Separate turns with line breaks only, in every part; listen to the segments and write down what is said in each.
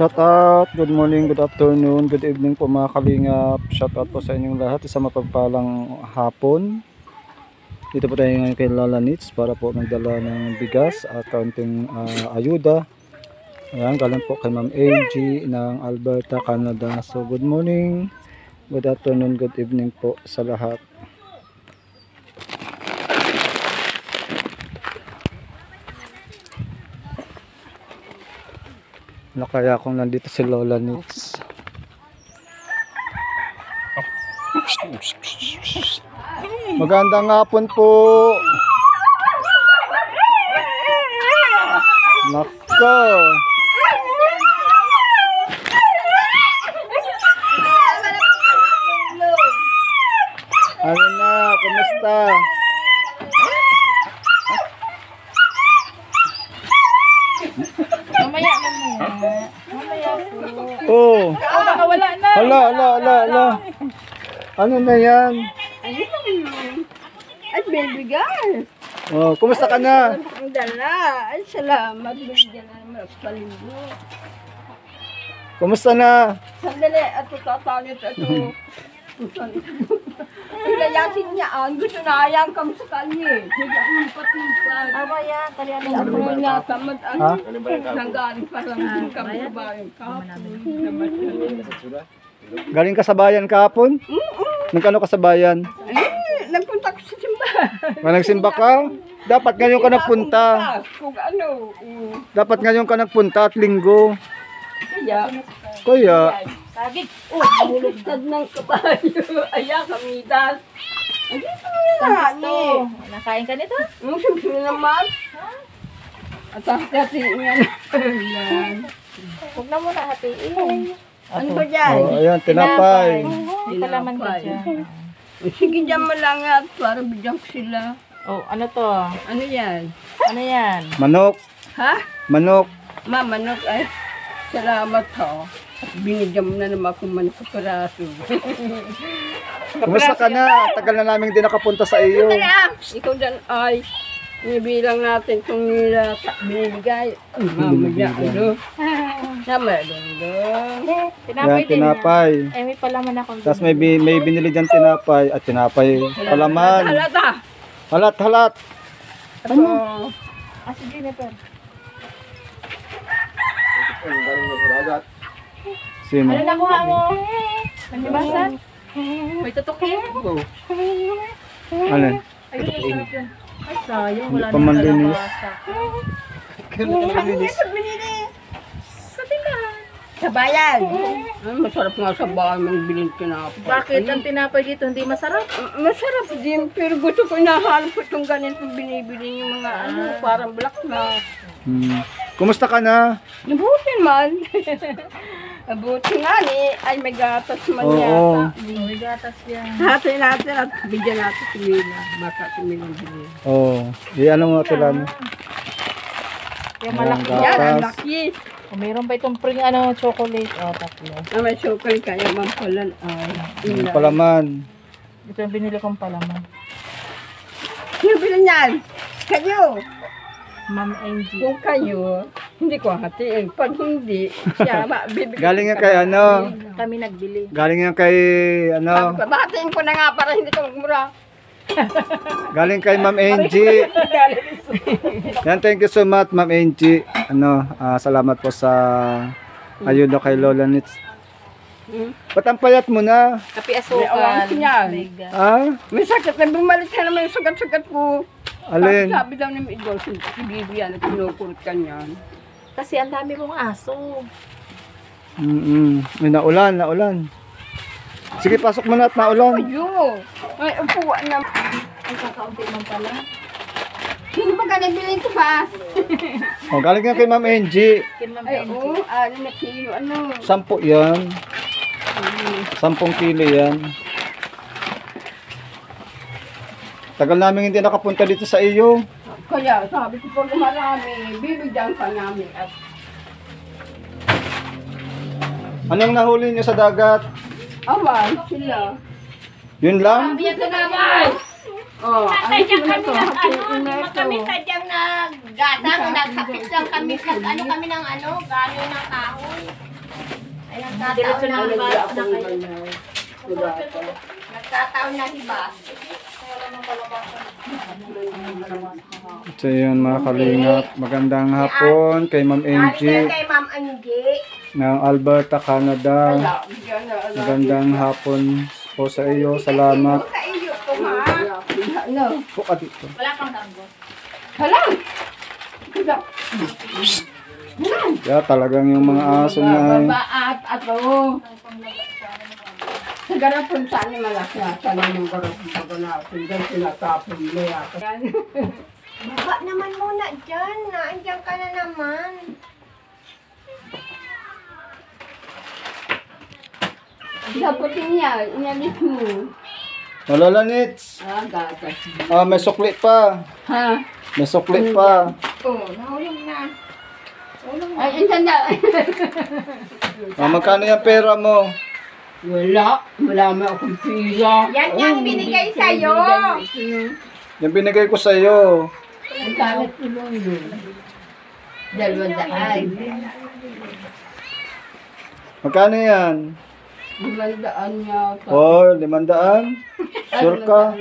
Shout out, good morning, good afternoon, good evening po mga kalingap. Shout out po sa inyong lahat, isang mapagpalang hapon. Dito po tayo ngayon kay Lola Nits para po magdala ng bigas at kaunting ayuda. Ayan, galing po kay Ma'am AG ng Alberta, Canada. So good morning, good afternoon, good evening po sa lahat. Ano kaya kung nandito si Lola Nits? Magandang hapon po. Nako. Ano na, kumusta?
Mamaya na muna. Mamaya po.
Oh.
Baka wala na.
Hala. Ano na yan?
Ayun. Ay, baby girl.
Oh, kumusta ka na?
Ang dala. Ay, salamat. Bigyan na naman ang palibo.
Kumusta na?
Sandali. Ato tatalit. Ato. Ang layasin niya. Gusto na ayang kam sa kanya. Hindi ako magpatupan.
Aba yan, kalian mo.
Ako nga kamad.
Ha?
Nanggaling parang kam sa bayan.
Galing ka sa bayan kahapon? Nagkano ka sa bayan?
Nagpunta ko sa simbahan.
Nagsimba ka? Dapat ngayon ka nagpunta.
Kung ano.
Dapat ngayon ka nagpunta at linggo. Kaya,
Sabit.
Hulugtad ng kabayo. Ayan, kamidas. Hindi ko na
Ito. Nakain ka nito?
siyempre naman. At hati niya na. Yan.
Huwag na muna hatiin.
Ano ba dyan?
oh, ayan, tinapay.
May palaman ka dyan.
Sige dyan mo lang at para bigyan ko sila.
Oh, ano to?
Ano yan?
Ano yan?
Manok,
Ha?
manok.
Mamanok ay. Salamat ho. At binigyan mo na naman akong manok sa peraso.
Kumusta ka na? Tagal na namin din nakapunta sa iyo.
Ikaw dyan ay. Ibilang natin kung nila binibigay. Mamaya ano. Tama dong.
Tinapay
Yan,
din.
tinapay.
Eh, may palaman ako.
Tapos may binili dyan tinapay. At tinapay, palaman.
Halata.
Halat.
Ano?
Ah, si Jennifer.
Sino?
Ano nakuha mo? Manibasan?
May tutukin?
Ano?
Ay, sarap yun. Ay, sayang. Wala
Hindi pa man
na
linis.
Sa tindahan.
Sa bayan. Ay, masarap nga sa bayan mang bilhin tinapay.
Bakit ang tinapay dito hindi masarap?
Masarap din, pero gusto ko inahalap ko itong ganito binibili yung mga ano, parang black na.
Kumusta ka na?
Nabuti man. Nabuti nga ni, ay may gatas man
Oo.
yata.
May gatas yan.
Hati natin at bigyan natin si Mila. Baka si Mila bilhin.
Oh, ano mo ito lang?
Yung malaki.
Gatas.
Yan, ang laki.
Oh, mayroon pa itong pring chocolate. Oh, tatlo.
Ah, may sukal kaya mampalan. Ay,
Yung palaman.
Ito yung binili kong palaman.
Sino bilhin yan? Kayo.
Ma'am Angie.
Kung kayo, hindi ko hatiin. Pag hindi, siya bibigyan.
Galing yan kay ano?
Kami nagbili.
Galing yan kay ano?
Bahatiin ko na nga para hindi ka magmura.
Galing kay Ma'am Angie. Yan, thank you so much Ma'am Angie. Salamat po sa ayuda kay Lola Nits. Ba't ang payat mo na?
Kapi
May
asukal.
awang siya.
Mega.
Ah?
May sakit na bumalik ka naman yung sugat-sugat ko.
Alin?
Sabi daw ni Idol, si Bibi yan, at kinukurot ka niyan.
Kasi ang dami mong aso.
May naulan. Sige, pasok mo na at naulan.
Ayo! Ay, upuan na.
Ay, kakaunti man pala.
Sino ba ka nabili ko ba?
Oh, galing yan kay Ma'am Angie.
Kin Ma'am
Ay,
Angie.
oo, ano na kilo, ano.
10 yan. 10 kilo yan. Tagal namin hindi nakapunta dito sa iyo.
Kaya sabi ko pag marami, bibigyan ka namin. At
Anong nahuli niyo sa dagat?
awan sila.
Yun lang?
Biyan ka naman! Oh, ay,
Sadyang
sila
kami
to.
nag,
Hatiin
ano,
na
di ba
ito.
kami sadyang naggatang, nagsakit lang kami, ano kami ng ano, gano'n ng kahoy.
Ay, nagkataon na hibas na kayo. Nagkataon na hibas.
So yun mga kalingap, magandang hapon kay Ma'am Angie
Kay Ma'am Angie.
ng Alberta, Canada. Magandang hapon po sa iyo. Salamat.
Sa iyo po, ha? Ano?
Po ka dito.
Wala kang tango.
Hala!
Yeah, talagang yung mga aso na ay
Babaat ato. Sa garapon saan ni malaki sana yung garapon sa garapon. Diyan sinatapon niya. Baba naman muna dyan. Naandyan ka na naman. Dapatin niya. Inalis mo.
Malalanits.
Gatas.
May sukli pa.
Ha?
May sukli pa.
Oo, nahulog na. Ay, insan na.
Magkano yung pera mo?
Wala. Wala mo akong pila. Yan yung binigay sa'yo.
Yung binigay ko sa iyo.
Ang kamit ko lang yun. 200.
Magkano yan?
500 niya.
Oh, 500? Sure ka?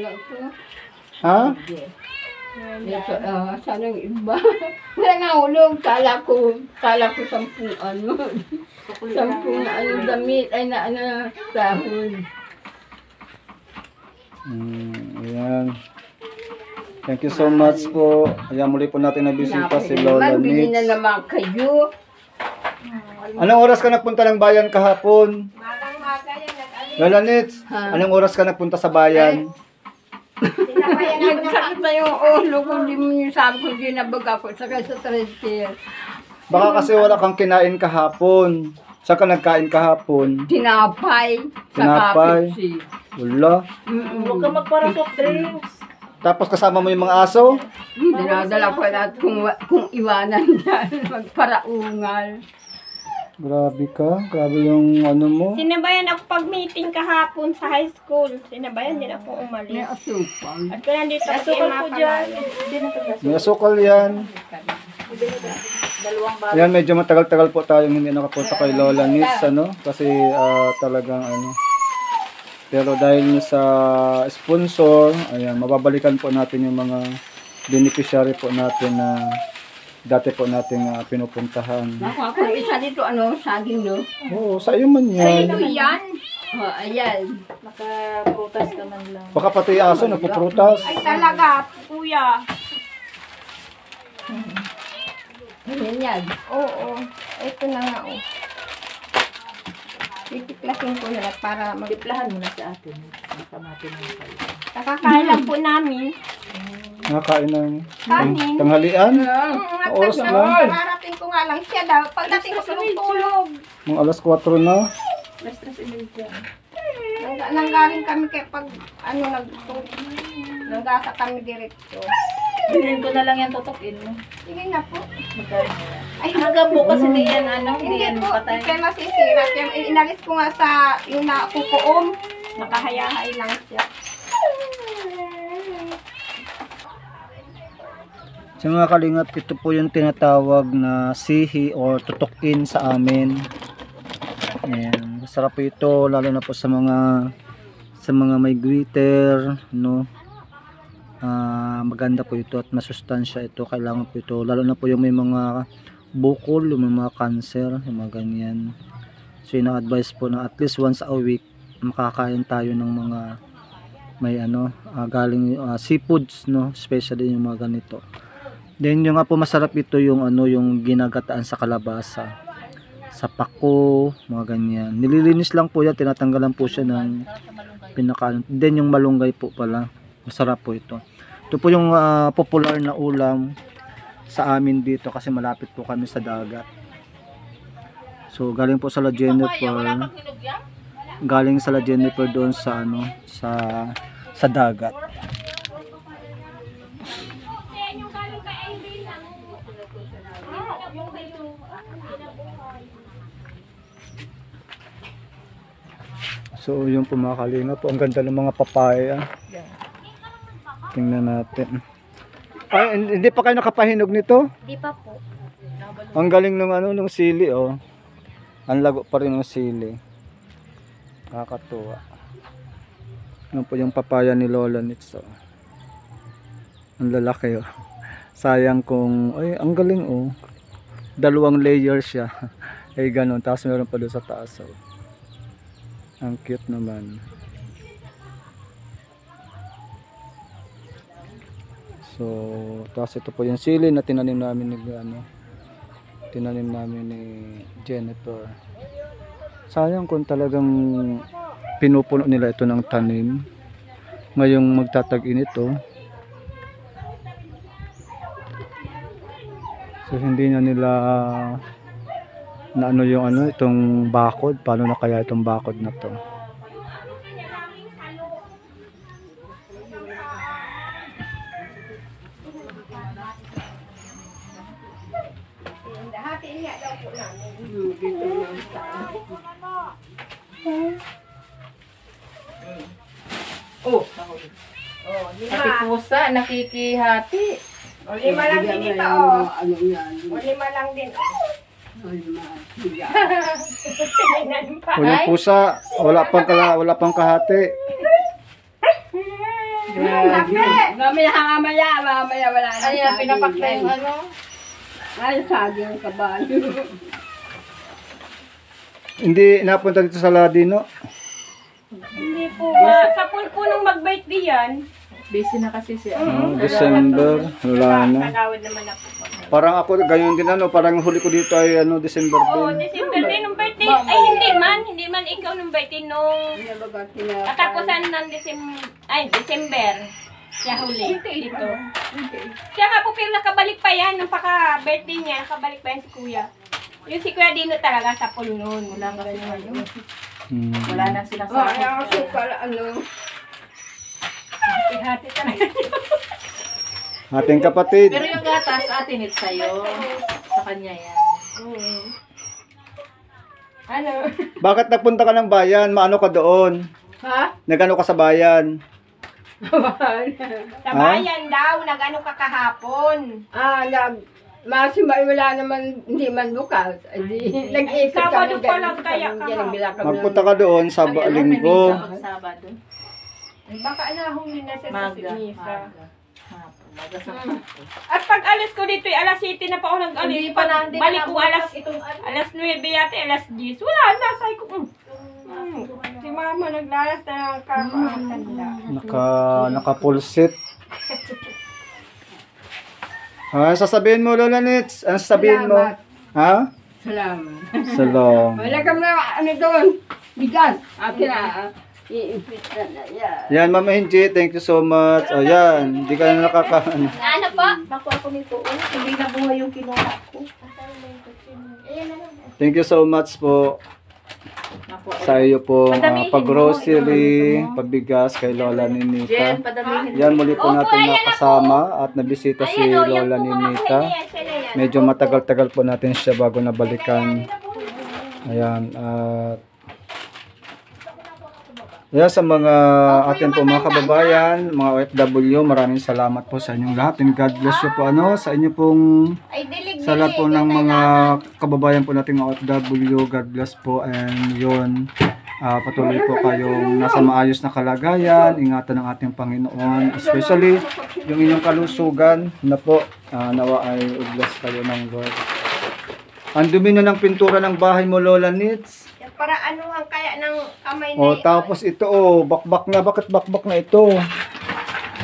Ha?
Sana yung iba. Wala nga ulong. Kala ko 10 ano. 10 ano damit. Ay na ano sahod.
Ayan. Thank you so much po. Ayan, muli po natin nabisita si Lola
Bili na
Nitz.
naman kayo.
Anong oras ka nagpunta ng bayan kahapon?
Magang-maga yan.
Lola Nitz,
Ha?
anong oras ka nagpunta sa bayan?
Nagsakit na yung ulo ko. Hindi mo yung sabi ko. Hindi nabaga ko. Saka sa treadmill.
Baka kasi wala kang kinain kahapon. Saan ka nagkain kahapon?
Tinapay.
Tinapay?
Sa Pepsi.
Wala.
Huwag ka magpara soft drinks.
Tapos kasama mo yung mga aso?
Dinadala ko lahat kung iwanan dyan. Magparaungal.
Grabe ka. Grabe yung ano mo.
Sinabayan ako pag-meeting kahapon sa high school. Sinabayan din ako
May
umalis.
asupang.
At kung nandito ako
Asukal po dyan.
May asukal yan.
Dalawang bago.
Ayan, medyo matagal-tagal po tayong hindi nakapunta kay Lola Nitz, ano? Kasi talagang ano. Pero dahil sa sponsor, ayan, mababalikan po natin yung mga beneficiary po natin na dati po nating pinupuntahan.
Nakuha ko ng isa dito, ano, saging, no?
Oo, sa iyo man yan.
Ito yan. Oh, ayan.
Naka-prutas ka man lang.
Baka pati aso, nagpuprutas.
Ay talaga, kuya.
Ayan yan.
Oo. Ito na nga oh. Titiklasin ko na para mag...
Tiplahan mo na sa atin. Makamati mo kayo.
Nakakain lang po namin.
Nakakain ng
Kanin.
tanghalian. Oras
Oras
lang.
Mararating ko nga lang siya daw. Pagdating ko tulog.
Mga alas 4 na.
Nanggaling kami kaya pag ano nanggasa kami diretso.
Bilhin ko na lang yan tutukin mo.
Sige na po.
Ay, hanggang bukas hindi yan ano, hindi
Hindi
yan
po,
patay.
kaya masisira. Kaya inalis ko nga sa yung nakukuom. Nakahayahay lang siya.
Sa mga kalingap, ito po yung tinatawag na sihi or tutukin sa amin. Ayan, masarap po ito lalo na po sa mga may glitter, no. Maganda po ito at masustansya ito. Kailangan po ito lalo na po yung may mga bukol, yung may mga cancer, yung mga ganyan. So ina-advise po na at least once a week makakain tayo ng mga may galing seafoods, no, especially yung mga ganito. Then yung nga po masarap ito yung yung ginagataan sa kalabasa, sa pako, mga ganyan. Nililinis lang po yan, tinatanggalan po siya ng pinaka. Then yung malunggay po pala, masarap po ito. Ito po yung popular na ulam sa amin dito kasi malapit po kami sa dagat. So galing po sa La Jennifer. Galing sa La Jennifer doon sa sa dagat. So yung pumakalinga po, ang ganda ng mga papaya. Tingnan natin. Ay, hindi pa kayo nakapahinog nito?
Di pa po.
Ang galing ng nung sili, oh. Ang lago pa rin ng sili. Nakakatuwa. Ano po yung papaya ni Lola Nitz. Oh. Ang lalaki oh. Sayang kung, ay ang galing oh. 2 layer siya. Ay ganun. Tapos meron pa doon sa taas oh. Ang cute naman. So, tapos ito po yung sili na tinanim namin ni Jennifer. Sayang kung talagang pinupuno nila ito ng tanim. Ngayong magtatag-init oh. So hindi na nila na ano yung itong bakod. Paano na kaya itong bakod na to?
Hatiin niya daw po namin.
Dito lang sa
Oh,
Oh,
pati
5.
pusa, nakikihati.
O, 5 lang din ito, oh.
Ano yan?
O, 5 lang din, oh.
Ay, matiga.
Tingnan pa.
O yung pusa, wala pang kahati.
Mamaya wala na.
Ay, pinapakla yung ano.
Ay, saging kabayo.
Hindi napunta dito sa Ladino.
Hindi po, sa punong mag-birthday yan.
Busy na kasi si
December, wala na.
Nagawid naman ako.
Parang ako, ganyan din parang huli ko dito ay December
Oo,
din.
December din nung birthday. Ay, hindi man ikaw nung birthday nung katapusan ng December. Siya huli dito. Siya nga po, pero nakabalik pa yan nung paka-birthday niya. Nakabalik pa yan si Kuya. Yung si Kuya Dino talaga sa pool noon.
Wala kasi ano.
Hmm.
Wala na silang
Oh,
sakit.
ang sukal, ano.
Hati talaga.
Ating kapatid.
Pero yung gatas, atin it sa'yo. Sa kanya yan.
Ano?
Bakit nagpunta ka ng bayan? Maano ka doon?
Ha?
Nagano ka sa bayan?
Sa bayan daw, nag-ano ka kahapon.
Wala naman, hindi man bukas. Nag-iisip
Sabado
kami.
pa lang kaya ka.
Magpunta ka doon sa linggo.
Pag Sabado.
Baka nahuli na siya sa
Maga.
sinisa.
Maga sa hapon.
At pag alis ko dito, alas 7 na pa ako nag-alis.
Hindi pa na,
Balik ko alas
itong
alas 9 yata, alas 10. Wala na, sabi ko. Si mama naglalas na ng kakatanda.
Naka full set. Ano sasabihin mo, Lola Nitz? Ano sasabihin mo? Ha?
Salamat.
Salong.
Wala kami na, doon. Bigas. Akin na. I-impit na yan.
Yan, Mama Hinji, thank you so much. O yan, hindi ka na
Ano po?
Bako ako nito. Hindi na buhay yung kinuha ko.
Thank you so much po
Naku,
sa iyo po
Padamihin
pag-grocery, pagbigas kay Lola Ninita.
Jen, padamihin.
Yan, muli po natin nakasama at nabisita si Lola Ninita. Medyo matagal-tagal po natin siya bago nabalikan. Ayan, at yeah, sa mga atin po mga kababayan, mga OFW, maraming salamat po sa inyong lahat. And God bless you po sa inyo pong sa lahat po ng mga kababayan po nating OFW. God bless po, and yun, patuloy po kayong nasa maayos na kalagayan. Ingatan ng ating Panginoon, especially yung inyong kalusugan na po, nawa ay bless kayo ng Lord. Ang dumi na ng pintura ng bahay mo, Lola Nitz.
Para ano ang kaya ng kamay
O, tapos ito, bakbak na. Bakit bakbak na ito?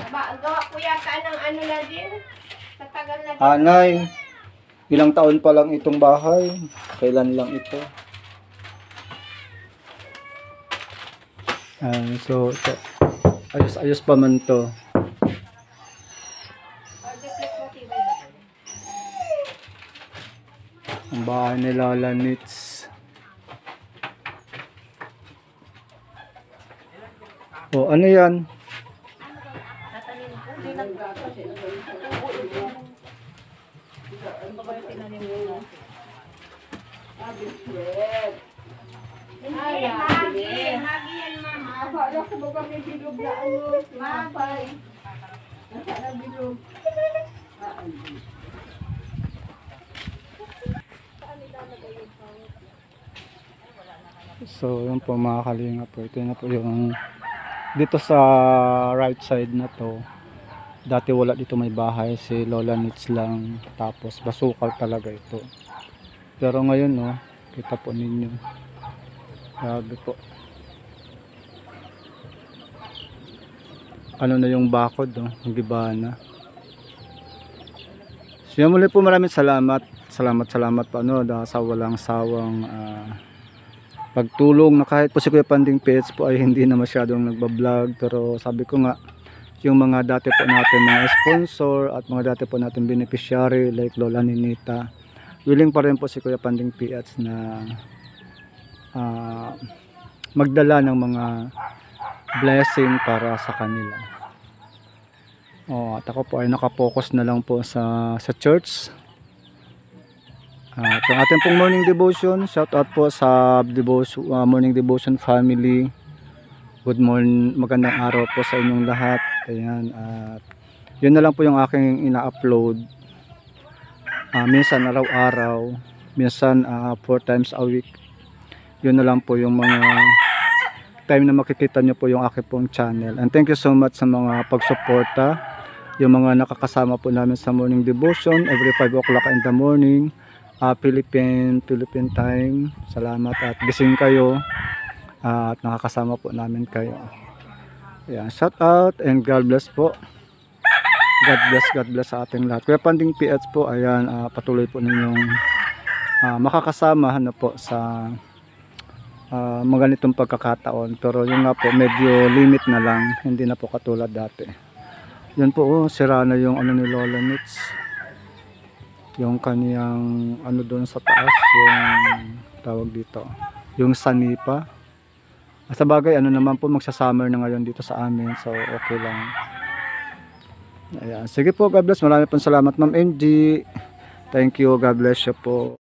Gawa ko yata ng ano na din. Tatagal na din.
Anay, ilang taon pa lang itong bahay? Kailan lang ito? So, ito. Ayos pa man to. Ang bahay ni Lola Nitz. O, ano yan?
Magi yan, mama.
Akala ko ba kami bilog na mabay. Nasaan bilog?
So yun po mga kalinga po, ito na po yung dito sa right side na to. Dati wala dito may bahay, si Lola Nits lang, tapos basukal talaga ito. Pero ngayon no, kita po ninyo, grabe po. Ano na yung bakod no, ang giba na. So yun, muli po maraming salamat po ano, sa walang sawang pagtulong, na kahit po si Kuya Panding Pets po ay hindi na masyadong nagbablog, pero sabi ko nga, yung mga dati po natin mga sponsor at mga dati po natin beneficiary like Lola Ninita, willing pa rin po si Kuya Panding Pets na magdala ng mga blessing para sa kanila. At ako po ay nakapokus na lang po sa church. Itong ating pong morning devotion, shout out po sa morning devotion family. Good morning, magandang araw po sa inyong lahat. Ayan, at yun na lang po yung aking ina-upload. Minsan araw-araw, minsan 4 times a week. Yun na lang po yung mga time na makikita nyo po yung aking pong channel. And thank you so much sa mga pagsuporta, yung mga nakakasama po namin sa morning devotion every 5 o'clock in the morning. Philippine time. Salamat at gising kayo at nakakasama po namin kayo. Ayan, shout out and God bless po. God bless sa ating lahat. Kuya Panding PH po, ayan, patuloy po ninyong makakasama ano po sa mga ganitong pagkakataon. Pero yun nga po, medyo limit na lang, hindi na po katulad dati. Yan po, sira na yung ano ni Lola Nits, yung kaniyang ano doon sa taas, yung tawag dito, yung sanipa. Sa bagay ano naman po, magsa-summer na ngayon dito sa amin, so okay lang. Ayan, sige po, God bless, marami pong salamat Ma'am MG, thank you, God bless you po.